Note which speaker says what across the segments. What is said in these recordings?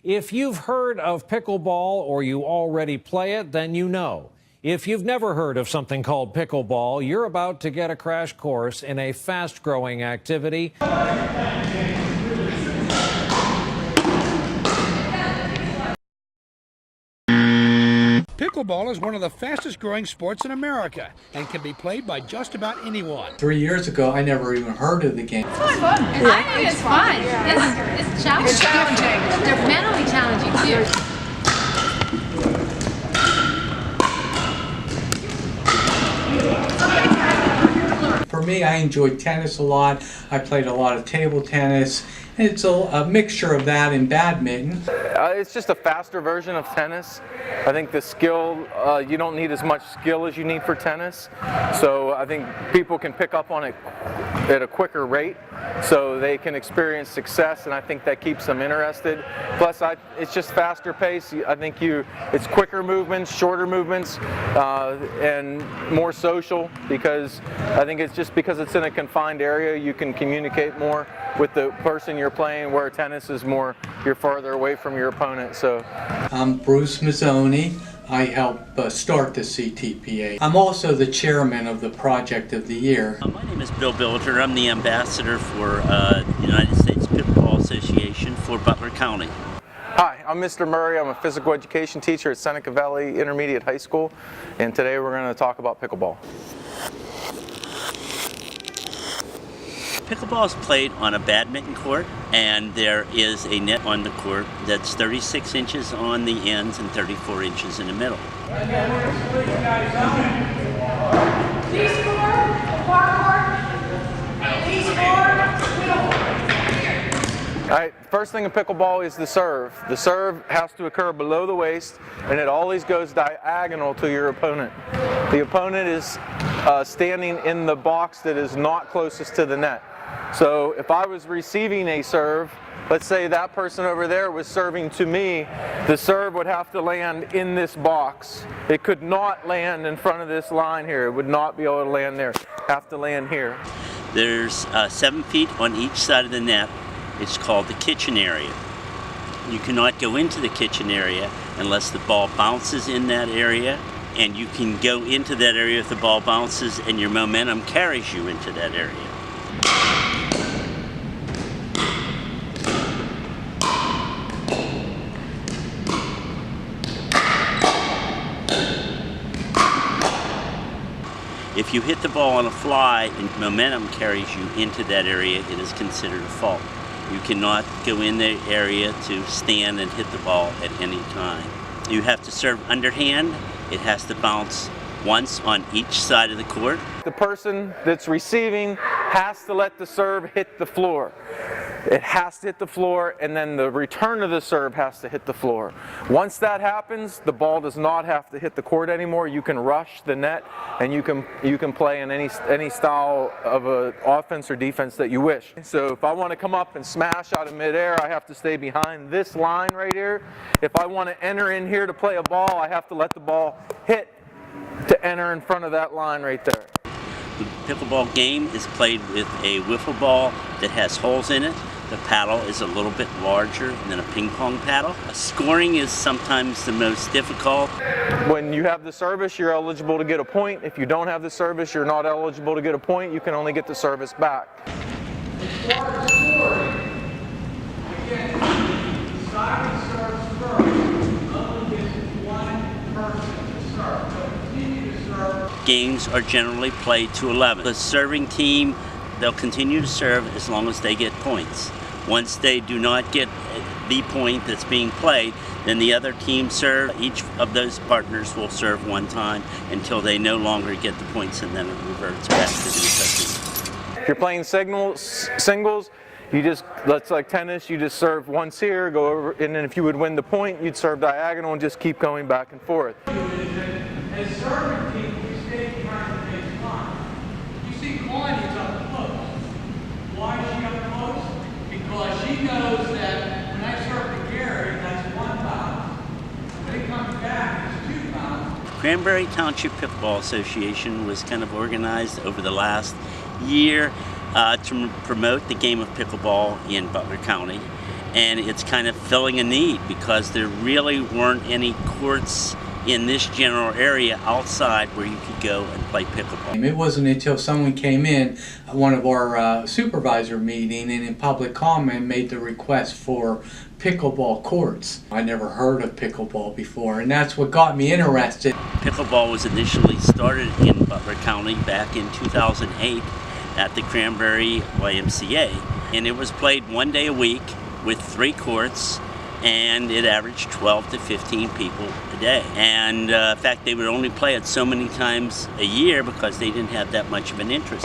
Speaker 1: If you've heard of pickleball or you already play it, then you know. If you've never heard of something called pickleball, you're about to get a crash course in a fast-growing activity.
Speaker 2: Pickleball is one of the fastest growing sports in America and can be played by just about anyone.
Speaker 3: 3 years ago, I never even heard of the game.
Speaker 4: It's fun. I think it's fun. It's challenging.
Speaker 5: It's challenging.
Speaker 4: They're mentally challenging too.
Speaker 3: For me, I enjoyed tennis a lot. I played a lot of table tennis. It's a mixture of that and badminton.
Speaker 6: It's just a faster version of tennis. I think the skill, you don't need as much skill as you need for tennis. So I think people can pick up on it at a quicker rate so they can experience success, and I think that keeps them interested. Plus, it's just faster pace. I think it's quicker movements, shorter movements, and more social, because I think it's just because it's in a confined area, you can communicate more with the person you're playing, where tennis is more, you're farther away from your opponent. So
Speaker 3: I'm Bruce Mazzoni. I help start the CTPA. I'm also the chairman of the Project of the Year.
Speaker 7: My name is Bill Billiter. I'm the ambassador for the United States Pickleball Association for Butler County.
Speaker 6: Hi, I'm Mr. Murray. I'm a physical education teacher at Seneca Valley Intermediate High School, and today we're going to talk about pickleball.
Speaker 7: Pickleball is played on a badminton court, and there is a net on the court that's 36 inches on the ends and 34 inches in the middle.
Speaker 6: Alright, first thing in pickleball is the serve. The serve has to occur below the waist, and it always goes diagonal to your opponent. The opponent is standing in the box that is not closest to the net. So if I was receiving a serve, let's say that person over there was serving to me, the serve would have to land in this box. It could not land in front of this line here. It would not be able to land there. Have to land here.
Speaker 7: There's 7 feet on each side of the net. It's called the kitchen area. You cannot go into the kitchen area unless the ball bounces in that area, and you can go into that area if the ball bounces and your momentum carries you into that area. If you hit the ball on a fly and momentum carries you into that area, it is considered a fault. You cannot go in the area to stand and hit the ball at any time. You have to serve underhand. It has to bounce once on each side of the court.
Speaker 6: The person that's receiving has to let the serve hit the floor. It has to hit the floor, and then the return of the serve has to hit the floor. Once that happens, the ball does not have to hit the court anymore. You can rush the net, and you can play in any style of offense or defense that you wish. So if I want to come up and smash out of midair, I have to stay behind this line right here. If I want to enter in here to play a ball, I have to let the ball hit to enter in front of that line right there.
Speaker 7: The pickleball game is played with a wiffle ball that has holes in it. The paddle is a little bit larger than a ping pong paddle. Scoring is sometimes the most difficult.
Speaker 6: When you have the service, you're eligible to get a point. If you don't have the service, you're not eligible to get a point. You can only get the service back.
Speaker 8: As far as scoring, again, the side serves first. Only gets one person to serve. So continue to serve.
Speaker 7: Games are generally played to 11. The serving team, they'll continue to serve as long as they get points. Once they do not get the point that's being played, then the other team serve. Each of those partners will serve one time until they no longer get the points, and then it reverts back to the second.
Speaker 6: If you're playing singles, you just, that's like tennis, you just serve once here, go over, and then if you would win the point, you'd serve diagonal and just keep going back and forth.
Speaker 8: As serving team, we stay behind the baseline. You see Claudia's up close. Why is she up close? Because she knows that when I serve to Gary, that's 1 bounce. When it comes back, it's 2 bounce.
Speaker 7: Cranberry Township Pickleball Association was kind of organized over the last year to promote the game of pickleball in Butler County. and it's kind of filling a need because there really weren't any courts in this general area outside where you could go and play pickleball.
Speaker 3: It wasn't until someone came in at one of our supervisor meeting and in public comment made the request for pickleball courts. I never heard of pickleball before, and that's what got me interested.
Speaker 7: Pickleball was initially started in Butler County back in 2008 at the Cranberry YMCA, and it was played 1 day a week with 3 courts, and it averaged 12 to 15 people a day. And in fact, they would only play it so many times a year because they didn't have that much of an interest.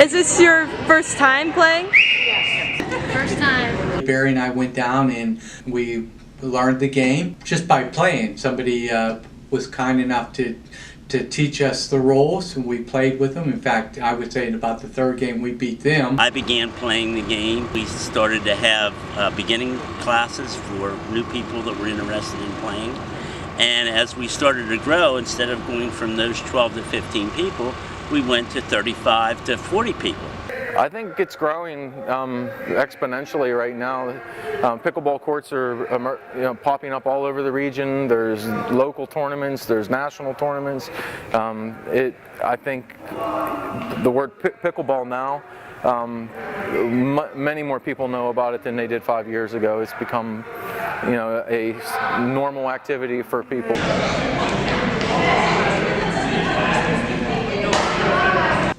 Speaker 5: Is this your first time playing?
Speaker 4: First time.
Speaker 3: Barry and I went down and we learned the game just by playing. Somebody was kind enough to teach us the rules, and we played with them. In fact, I would say in about the 3rd game we beat them.
Speaker 7: I began playing the game. We started to have beginning classes for new people that were interested in playing. And as we started to grow, instead of going from those 12 to 15 people, we went to 35 to 40 people.
Speaker 6: I think it's growing exponentially right now. Pickleball courts are popping up all over the region. There's local tournaments, there's national tournaments. I think the word pickleball now, many more people know about it than they did 5 years ago. It's become, a normal activity for people.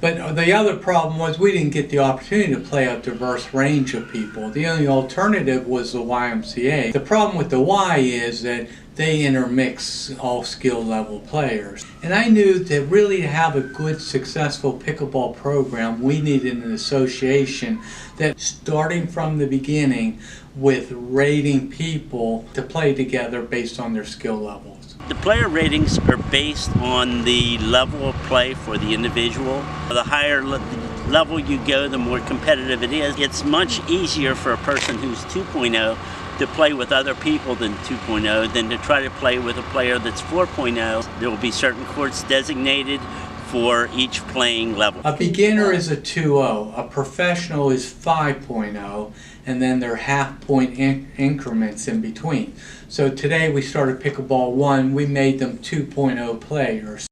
Speaker 3: But the other problem was we didn't get the opportunity to play a diverse range of people. The only alternative was the YMCA. The problem with the Y is that they intermix all skill level players. And I knew that really to have a good, successful pickleball program, we needed an association that starting from the beginning with rating people to play together based on their skill levels.
Speaker 7: The player ratings are based on the level of play for the individual. The higher level you go, the more competitive it is. It's much easier for a person who's 2.0 to play with other people than 2.0 than to try to play with a player that's 4.0. There will be certain courts designated for each playing level.
Speaker 3: A beginner is a 2.0, a professional is 5.0, and then there are half-point increments in between. So today we started Pickleball 1, we made them 2.0 players.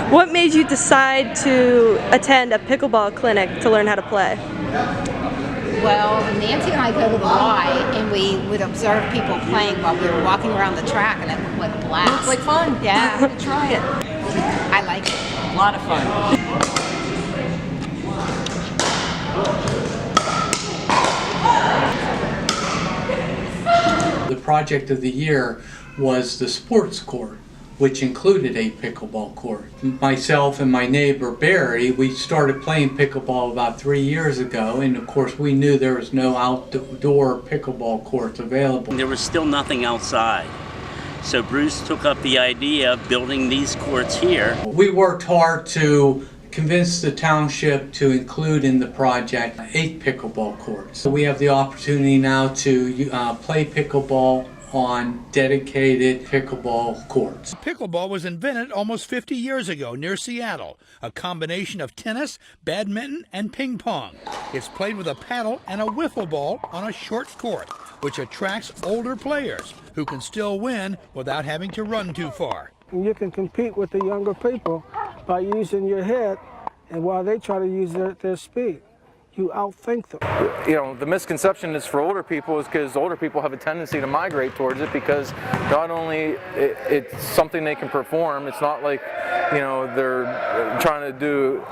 Speaker 5: What made you decide to attend a pickleball clinic to learn how to play?
Speaker 9: Well, Nancy and I go to the Y, and we would observe people playing while we were walking around the track, and it looked like a blast.
Speaker 10: Looks like fun.
Speaker 9: Yeah.
Speaker 10: I'm gonna try it.
Speaker 9: I like it.
Speaker 10: A lot of fun.
Speaker 3: The project of the year was the sports court, which included a pickleball court. Myself and my neighbor Barry, we started playing pickleball about 3 years ago, and of course we knew there was no outdoor pickleball courts available.
Speaker 7: There was still nothing outside. So Bruce took up the idea of building these courts here.
Speaker 3: We worked hard to convince the township to include in the project 8 pickleball courts. So we have the opportunity now to play pickleball on dedicated pickleball courts.
Speaker 2: Pickleball was invented almost 50 years ago near Seattle, a combination of tennis, badminton, and ping pong. It's played with a paddle and a wiffle ball on a short court, which attracts older players who can still win without having to run too far.
Speaker 11: You can compete with the younger people by using your head, and while they try to use their speed. You outthink them.
Speaker 6: The misconception is for older people is because older people have a tendency to migrate towards it because not only it's something they can perform, it's not like, they're trying to do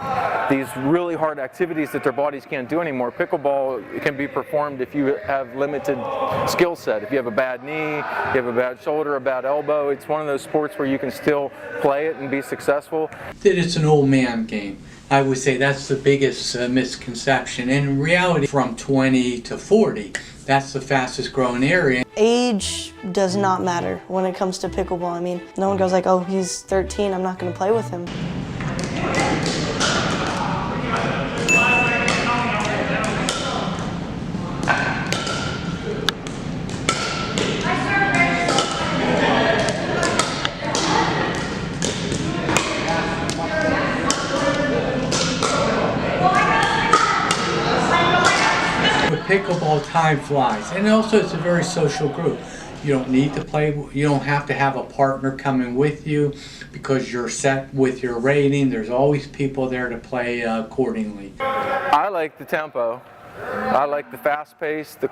Speaker 6: these really hard activities that their bodies can't do anymore. Pickleball can be performed if you have limited skill set. If you have a bad knee, you have a bad shoulder, a bad elbow, it's one of those sports where you can still play it and be successful.
Speaker 3: That it's an old man game. I would say that's the biggest misconception. In reality, from 20 to 40, that's the fastest growing area.
Speaker 5: Age does not matter when it comes to pickleball. I mean, no one goes like, oh, he's 13, I'm not going to play with him.
Speaker 3: Pickleball, time flies, and also it's a very social group. You don't need to play, you don't have to have a partner coming with you because you're set with your rating. There's always people there to play accordingly.
Speaker 6: I like the tempo. I like the fast pace, the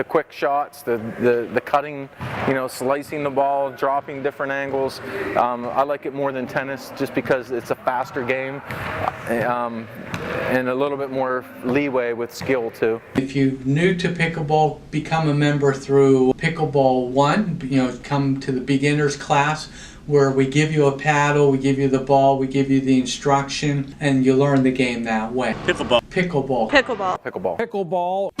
Speaker 6: quick shots, the cutting, you know, slicing the ball, dropping different angles. I like it more than tennis just because it's a faster game and a little bit more leeway with skill too.
Speaker 3: If you're new to pickleball, become a member through Pickleball 1, you know, come to the beginners class where we give you a paddle, we give you the ball, we give you the instruction, and you learn the game that way.
Speaker 7: Pickleball.
Speaker 3: Pickleball.
Speaker 5: Pickleball.
Speaker 6: Pickleball.
Speaker 1: Pickleball.